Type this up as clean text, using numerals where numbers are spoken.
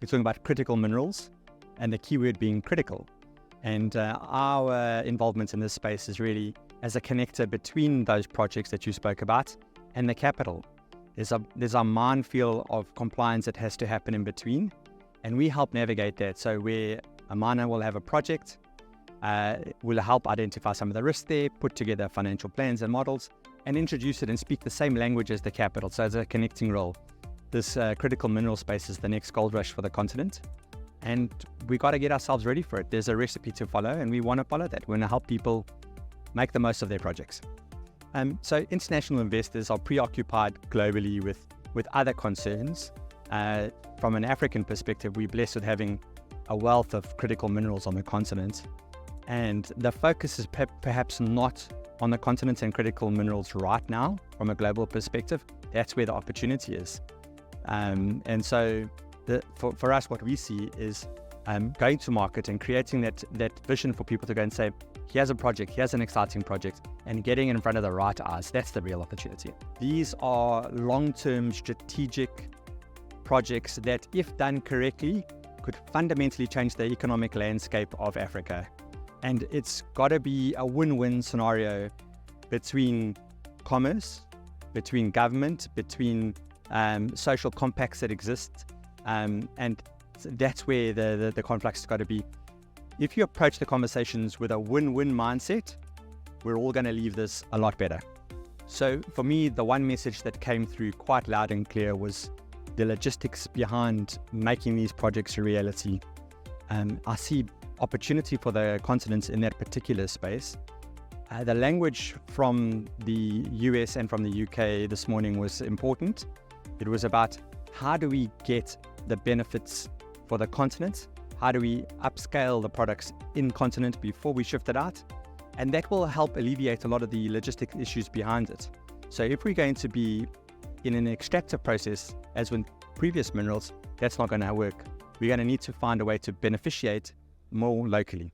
we're talking about critical minerals, and the keyword being critical. And our involvement in this space is really as a connector between those projects that you spoke about and the capital. There's a minefield of compliance that has to happen in between, and we help navigate that. So where a miner will have a project, we'll help identify some of the risks there, put together financial plans and models, and introduce it and speak the same language as the capital. So as a connecting role, this critical mineral space is the next gold rush for the continent. And we got to get ourselves ready for it. There's a recipe to follow, and we want to follow that. We want to help people make the most of their projects. So international investors are preoccupied globally with other concerns. From an African perspective, we're blessed with having a wealth of critical minerals on the continent. And the focus is perhaps not on the continent and critical minerals right now from a global perspective. That's where the opportunity is. And so for us, what we see is going to market and creating that vision for people to go and say, here's a project, here's an exciting project, and getting in front of the right eyes. That's the real opportunity. These are long-term strategic projects that, if done correctly, could fundamentally change the economic landscape of Africa. And it's got to be a win-win scenario between commerce, between government, between social compacts that exist, and that's where the conflict's got to be. If you approach the conversations with a win-win mindset, we're all going to leave this a lot better. So for me, the one message that came through quite loud and clear was the logistics behind making these projects a reality. I see opportunity for the continent in that particular space. The language from the US and from the UK this morning was important. It was about how do we get the benefits for the continent? How do we upscale the products in continent before we shift it out? And that will help alleviate a lot of the logistic issues behind it. So if we're going to be in an extractive process, as with previous minerals, that's not going to work. We're going to need to find a way to beneficiate more locally.